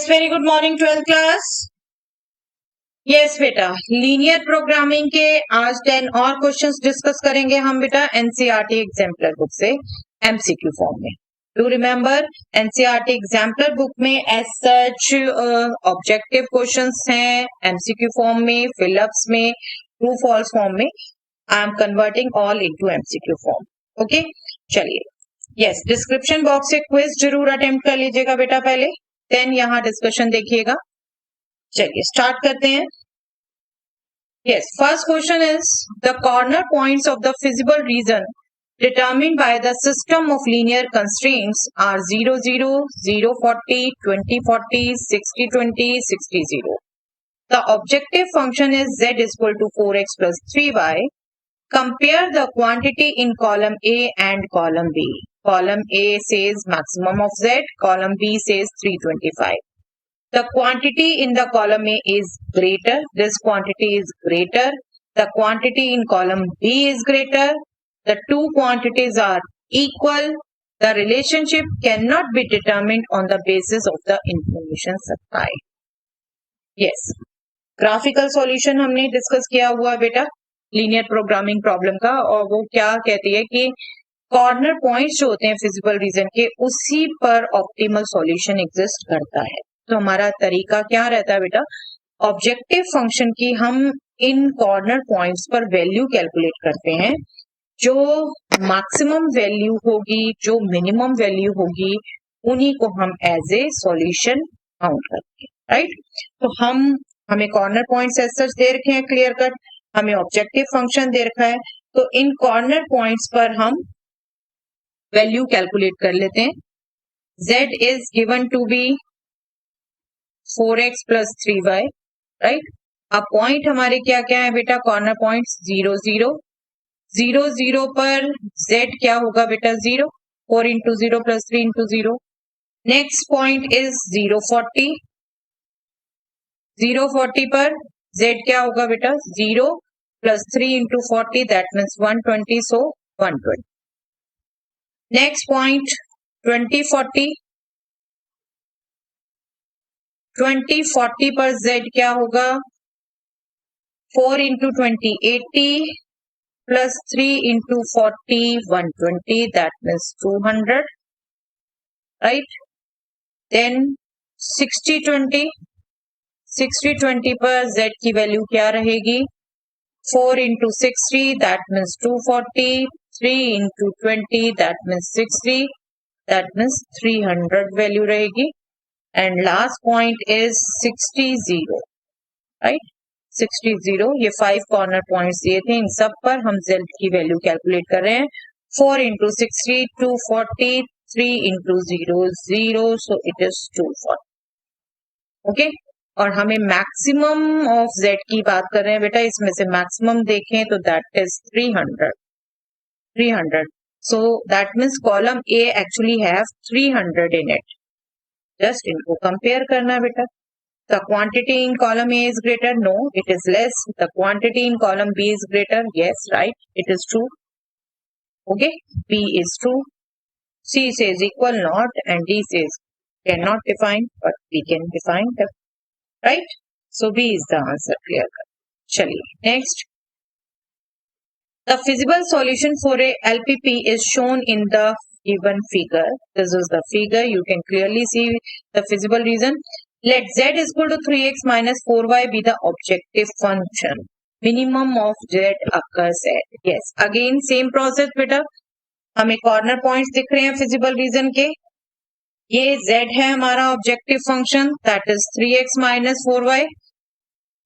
Very good morning 12th class. Yes बेटा, linear programming के आज 10 और क्वेश्चंस डिस्कस करेंगे हम बेटा एनसीईआरटी एग्जाम्पलर बुक से एमसीक्यू फॉर्म में। Do remember NCERT exemplar book में एज सच ऑब्जेक्टिव क्वेश्चंस हैं, एमसीक्यू फॉर्म में, फिलअप्स में, ट्रू फॉल्स फॉर्म में। I am converting all into MCQ form. Okay, चलिए। यस, डिस्क्रिप्शन बॉक्स से quiz जरूर अटेम्प्ट कर लीजिएगा बेटा पहले, देन यहाँ डिस्कशन देखिएगा। चलिए स्टार्ट करते हैं। Yes, first question is the corner points of the feasible region determined by the system of linear constraints are 0 0 0 40 20 40 60 20 60 0. The objective function is z is equal to 4x plus 3y. Compare the quantity in column A and column B. Column A says maximum of z, column B says 325. The quantity in the column A is greater. This quantity is greater. The quantity in column B is greater. The two quantities are equal. The relationship cannot be determined on the basis of the information supplied. Yes. Graphical solution हमने discuss किया हुआ बेटा linear programming problem का, और वो क्या कहती है कि कॉर्नर पॉइंट्स जो होते हैं फिजिबल रीजन के, उसी पर ऑप्टिमल सॉल्यूशन एग्जिस्ट करता है। तो हमारा तरीका क्या रहता है बेटा, ऑब्जेक्टिव फंक्शन की हम इन कॉर्नर पॉइंट्स पर वैल्यू कैलकुलेट करते हैं। जो मैक्सिमम वैल्यू होगी, जो मिनिमम वैल्यू होगी, उन्हीं को हम एज ए सॉल्यूशन काउंट करते हैं, राइट। तो हमें कॉर्नर पॉइंट्स एज सच दे रखे हैं, क्लियर कट, हमें ऑब्जेक्टिव फंक्शन दे रखा है, तो इन कॉर्नर पॉइंट्स पर हम वैल्यू कैलकुलेट कर लेते हैं। z is given to be 4x plus 3y, right. अब पॉइंट हमारे क्या क्या है बेटा, कॉर्नर पॉइंट्स 0 0 0 0 पर z क्या होगा बेटा 0, 4 into 0 plus 3 into 0. Next point is 0 40, 0 40 पर z क्या होगा बेटा 0 plus 3 into 40, that means 120, so 120. Next point 20 40, 20 40 पर z क्या होगा 4 into 20 80 plus 3 into 40 120, that means 200, right. Then 60 20, 60 20 पर z की वैल्यू क्या रहेगी 4 into 60, that means 240, 3 into 20, that means 60, that means 300 value रहेगी। And last point is 60 0, right, 60 0। ये 5 corner points दिए थे, इन सब पर हम z की वैल्यू कैलकुलेट कर रहे हैं। 4 into 60 240, 3 into 0 0, so it is 240. Okay, और हमें मैक्सिमम ऑफ z की बात कर रहे हैं बेटा, इसमें से मैक्सिमम देखें तो that is 300, so that means column A actually have 300 in it. Just इनको कंपेयर करना है बेटा। The quantity in column A is greater, no, it is less. The quantity in column B is greater, yes, right, it is true. Okay, B is true. C says equal not, and D says cannot define, but we can define them, right? So B is the answer, clear cut. चलिए next. The feasible solution for a LPP is shown in the given figure. This is the figure, you can clearly see the feasible reason. Let z is equal to 3x minus 4y be the objective function. Minimum of z occurs at, yes, again same process बेटा, हमें corner points दिख रहे हैं feasible region के, ये z है हमारा objective function, that is 3x minus 4y।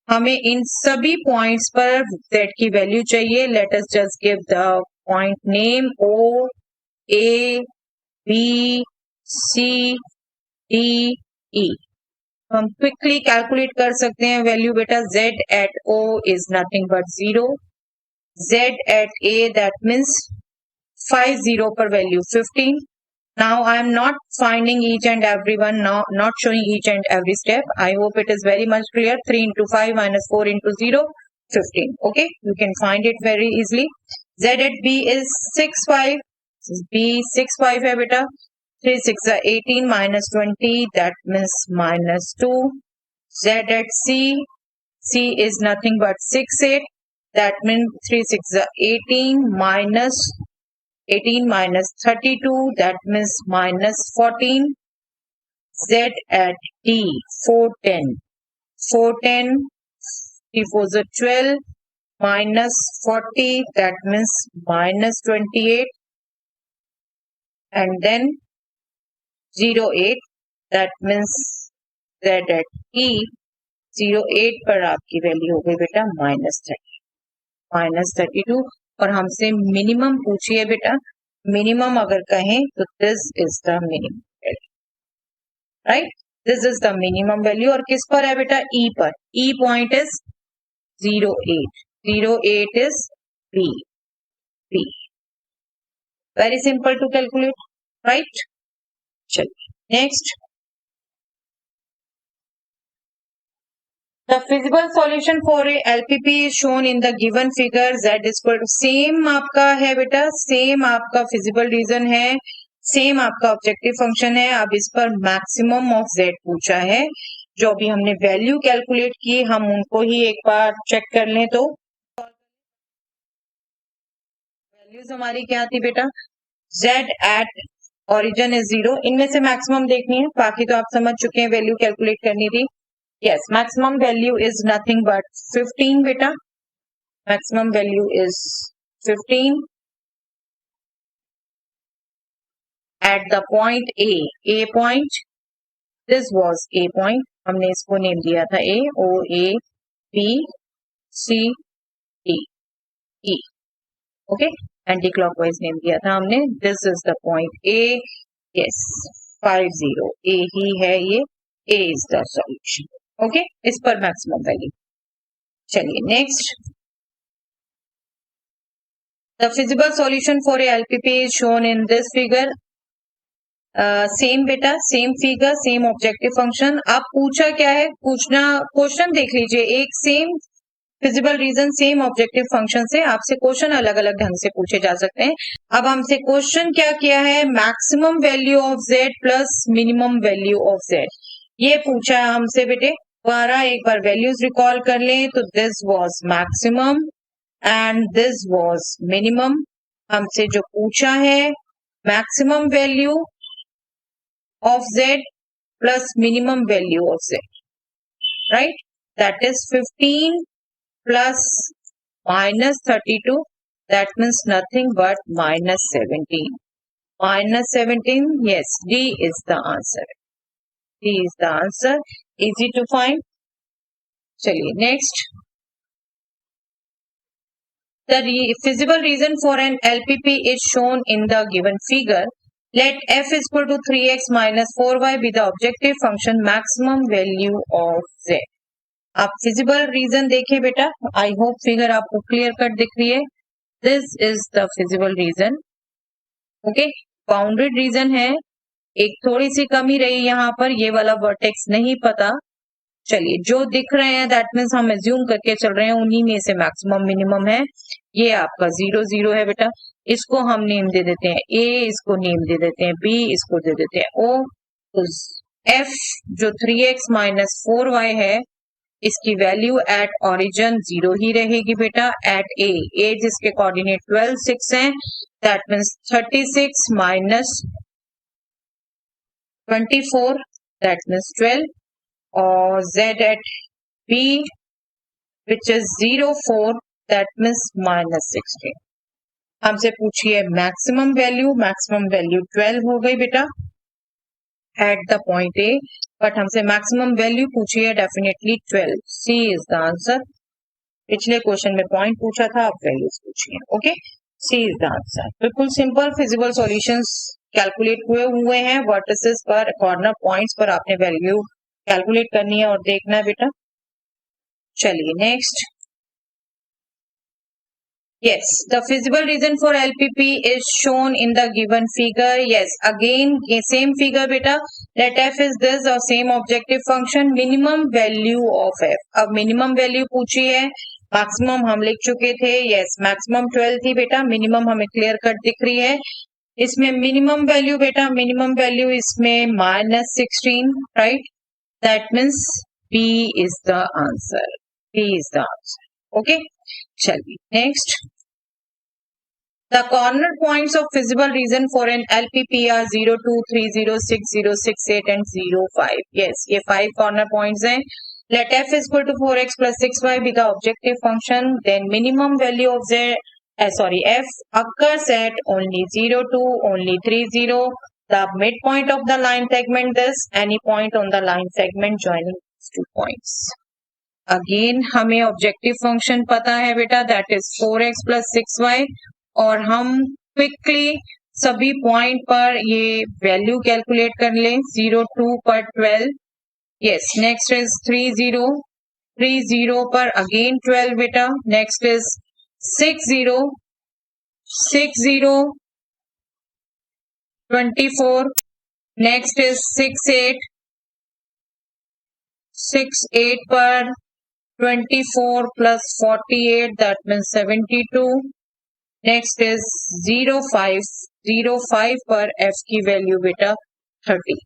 हमें इन सभी पॉइंट्स पर z की वैल्यू चाहिए। Let us just give the point name O, A, B, C, D, E। हम क्विकली कैलकुलेट कर सकते हैं वैल्यू बेटा। z at O is nothing but 0, z at A that means 50 पर value 15। Now I am not finding each and every one, now not showing each and every step. I hope it is very much clear. 3 into 5 minus 4 into 0, 15. Okay, you can find it very easily. Z at B is 6 5, B 6 5 है बेटा, 3 6 are 18 minus 20, that means minus 2. Z at C, C is nothing but 6 8, that means 3 6 are 18 minus 32, that means minus 14. Z at D, 410, 3 4 are 12 minus 40, that means minus 28, and then 08, that means Z at E, 08 पर आपकी value हो गई बेटा minus 32, और हमसे minimum पूछिए बेटा. Minimum अगर कहें तो this is the minimum value, right. This is the minimum value, और किस पर है बेटा? ई पर. ई point is 08. 08 is B. Very simple to calculate, right? चलिए next. The feasible solution for a LPP is shown in the given figure. Z is equal to same आपका है बेटा, same आपका feasible reason है, same आपका objective function है. अब इस पर maximum of Z पूछा है. जो भी हमने वैल्यू कैलकुलेट की हम उनको ही एक बार चेक कर लें. तो वैल्यूज हमारी क्या थी बेटा? Z at origin is 0. इनमें से मैक्सिमम देखनी है, बाकी तो आप समझ चुके हैं. वैल्यू कैलकुलेट करनी थी. Yes, maximum value is nothing but 15 beta. Maximum value is 15 at the point A. A point. This was A point. हमने इसको नेम दिया था A, O, A, B, C, D, E. Okay? Anti-clockwise name दिया था हमने. This is the point A. Yes, 50. A ही है ये. A is the solution. Okay, इस पर मैक्सिमम वैल्यू. चलिए next. The feasible solution for a LPP is shown in this figure. Same बेटा, same figure, same objective function. अब पूछा क्या है? पूछना क्वेश्चन देख लीजिए. एक same feasible region, same objective function से आपसे क्वेश्चन अलग अलग ढंग से पूछे जा सकते हैं. अब हमसे क्वेश्चन क्या किया है? Maximum value of Z plus minimum value of Z, ये पूछा है हमसे बेटे. दोबारा एक बार वैल्यूज रिकॉल कर लें तो this was maximum and this was minimum. हमसे जो पूछा है maximum value of Z plus minimum value of Z, right. That is 15 plus minus 32, that means nothing but minus 17. Minus 17, yes, D is the answer. D is the answer. Easy to find. चलिए next. The feasible reason for an LPP is shown in the given figure. Let f is equal to 3x minus 4y be the objective function maximum value of z. आप feasible region देखिए बेटा. I hope figure आपको clear cut दिख रही है. This is the feasible region. Okay, bounded reason है. एक थोड़ी सी कमी रही यहाँ पर, ये वाला वर्टेक्स नहीं पता. चलिए जो दिख रहे हैं दैट मीन्स हम एज्यूम करके चल रहे हैं उन्हीं में से मैक्सिमम मिनिमम है. ये आपका 0 0 है बेटा. इसको हम नेम दे देते हैं A, इसको नेम दे देते हैं B, इसको दे देते हैं O. तो F जो 3x माइनस 4y है इसकी वैल्यू एट ओरिजिन 0 ही रहेगी बेटा. एट A जिसके कोऑर्डिनेट 12 6 हैं, that means 36 minus 24, that means 12. और Z at B which is 0 4, that means minus 16. हमसे पूछिए मैक्सिमम वैल्यू. मैक्सिमम वैल्यू 12 हो गई बेटा at the point A, but हमसे मैक्सिमम वैल्यू पूछिए definitely 12. C is the answer. पिछले क्वेश्चन में पॉइंट पूछा था, अब वैल्यूज पूछिए. Okay, C is the answer. बिल्कुल सिंपल फिजिबल सॉल्यूशंस कैलकुलेट हुए हैं. वर्टिसेस पर, कॉर्नर पॉइंट्स पर आपने वैल्यू कैलकुलेट करनी है और देखना है बेटा. चलिए next. Yes, the feasible reason for LPP is shown in the given figure. Yes, again same figure beta. Let f is this or same objective function. Minimum value of f. अब minimum value पूछी है. maximum हम लिख चुके थे. Yes, maximum 12 थी बेटा. minimum हमें clear cut दिख रही है. इसमें मिनिमम वैल्यू बेटा, मिनिमम वैल्यू इसमें -16, right? That means B is the answer, B is the answer. Okay, चलिए next. The corner points of feasible region for an LPP are 0, 2, 3, 0, 6, 0, 6, 8 and 0, 5. Yes, ये 5 corner points हैं. Let f is equal to 4x plus 6y be the objective function. Then minimum value of f occurs at only 0, 2, only 3, 0. The midpoint of the line segment is any point on the line segment joining these 2 points. Again हमें objective function पता है बेटा, that is 4x plus 6y. और हम quickly सभी point पर ये value calculate कर लें. 0, 2 पर 12. यस, नेक्स्ट इज 3, 0, 3, 0 पर अगेन 12 बेटा. Next is 6, 0, 6, 0, 24. नेक्स्ट इज 6, 8, 6, 8 पर 24 plus 48 that means 72. Next is 0, 5, 0, 5 पर f की वैल्यू बेटा 30,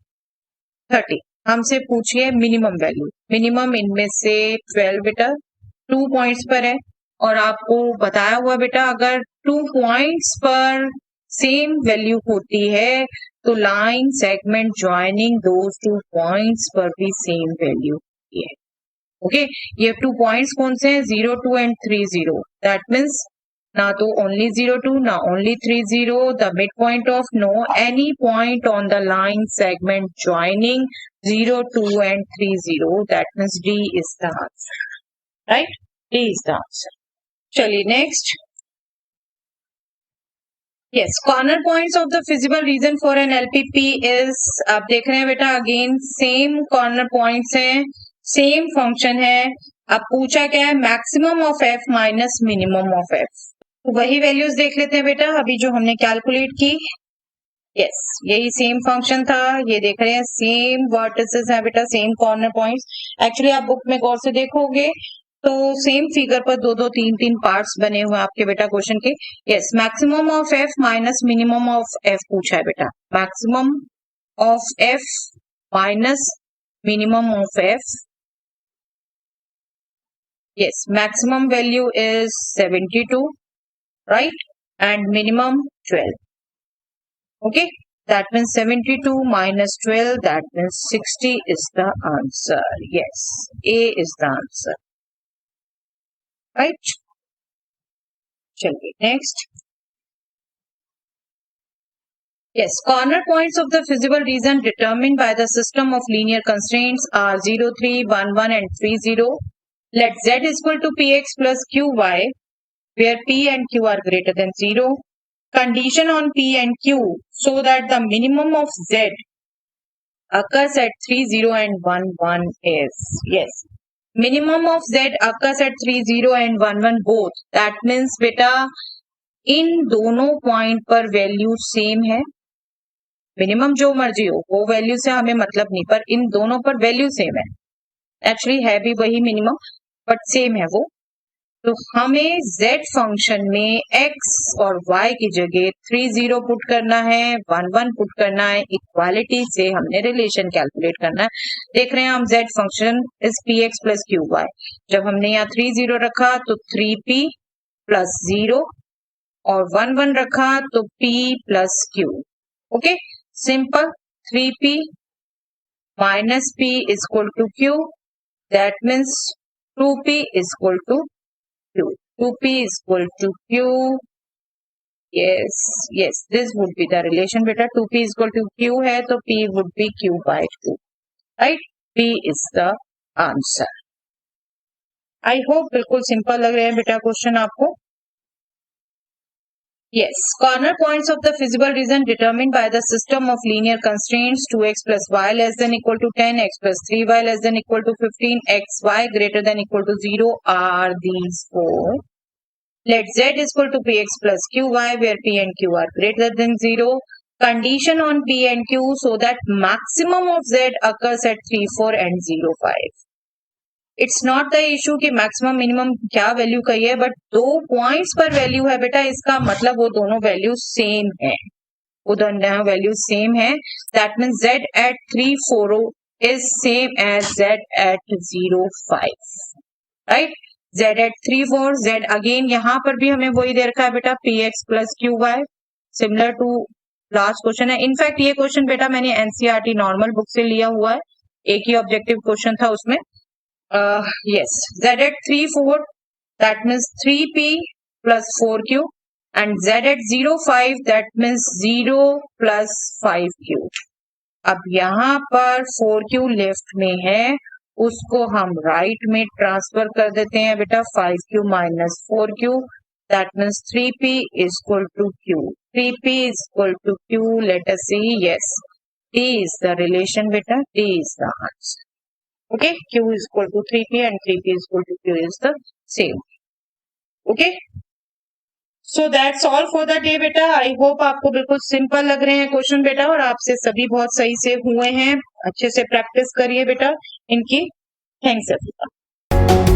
30. हमसे पूछिए मिनिमम वैल्यू. मिनिमम इनमें से 12 बेटा 2 पॉइंट्स पर है. और आपको बताया हुआ बेटा अगर 2 पॉइंट्स पर सेम वैल्यू होती है तो line segment joining those 2 points पर भी सेम वैल्यू होती है. ओके, ये 2 पॉइंट्स कौन से हैं? 0, 2 एंड 3, 0. दैट मीन्स ना तो only 0, 2, ना only 3, 0. The midpoint of no any point on the line segment joining 0, 2 and 3, 0. That means D is the answer. Right? D is the answer. चलिए next. Yes, corner points of the feasible region for an LPP is, आप देख रहे हैं बेटा again same corner points हैं, same function है. अब पूछा क्या है? Maximum of f minus minimum of f. वही वैल्यूज देख लेते हैं बेटा अभी जो हमने कैलकुलेट की. यस, यही सेम फंक्शन था. ये देख रहे हैं सेम वर्टिसेस है बेटा, सेम कॉर्नर पॉइंट्स. एक्चुअली आप बुक में गौर से देखोगे तो सेम फिगर पर 2-2, 3-3 पार्ट्स बने हुए आपके बेटा क्वेश्चन के. Yes, maximum of F minus minimum of F पूछा है बेटा. Maximum of F minus minimum of F. Yes, maximum value is 72, right? And minimum 12. Okay, that means 72 minus 12, that means 60 is the answer. Yes, A is the answer. Right? Chaliye next. Yes, corner points of the feasible region determined by the system of linear constraints are 0, 3, 1, 1 and 3, 0. Let z is equal to px plus qy, where p and q are greater than 0. Condition on p and q so that the minimum of z occurs at 3, 0 and 1, 1 is. Yes, minimum of z occurs at 3, 0 and 1, 1 both. That means बेटा इन दोनों point पर value same है. Minimum जो मर्जी हो वो value से हमें मतलब नहीं, पर इन दोनों पर वैल्यू सेम है. एक्चुअली है भी वही मिनिमम बट सेम है वो. तो हमें z फंक्शन में x और y की जगह 3, 0 पुट करना है, 1, 1 पुट करना है. इक्वालिटी से हमने रिलेशन कैलकुलेट करना है. देख रहे हैं हम z function is px plus qy. जब हमने यहाँ 3, 0 रखा तो 3p प्लस 0 और 1, 1 रखा तो p plus q. Okay, simple. 3p minus p is equal to q. That means 2p is equal to Q. 2p is equal to Q. Yes, yes, this would be the relation beta. 2p is equal to Q है तो p would be Q by 2. Right? P is the answer. I hope बिल्कुल simple लग रहे हैं बेटा question आपको. Yes, corner points of the feasible region determined by the system of linear constraints 2x plus y less than equal to 10, x plus 3y less than equal to 15, x, y greater than equal to 0 are these four. Let z is equal to px plus qy where p and q are greater than 0. Condition on p and q so that maximum of z occurs at 3, 4 and 0, 5. It's not the issue कि maximum minimum क्या value का है, but 2 points पर value है बेटा, इसका मतलब वो दोनों वैल्यू सेम है. दोनों वैल्यू सेम है, that means z at 3 4 is same as z at 0 5, right. z at 3 4, z again यहाँ पर भी हमें वही दे रखा है बेटा px plus qy, similar to last question है। इनफैक्ट ये क्वेश्चन बेटा मैंने एनसीईआरटी नॉर्मल बुक से लिया हुआ है, एक ही ऑब्जेक्टिव क्वेश्चन था उसमें। Yes, z at 3 4 that means 3p plus 4q and z at 0 5 that means 0 plus 5q। अब यहाँ पर 4q लेफ्ट में है, उसको हम राइट में ट्रांसफर कर देते हैं बेटा 5q minus 4q, that means 3p is equal to q, 3p is equal to q, let us see, yes, D is the relation beta, D is the answer, okay, q is equal to 3p and 3p is equal to q is the same, okay, so that's all for the day बेटा। I hope आपको बिल्कुल simple लग रहे हैं question बेटा, और आपसे सभी बहुत सही से हुए हैं, अच्छे से प्रैक्टिस करिए बेटा इनकी। Thanks everyone.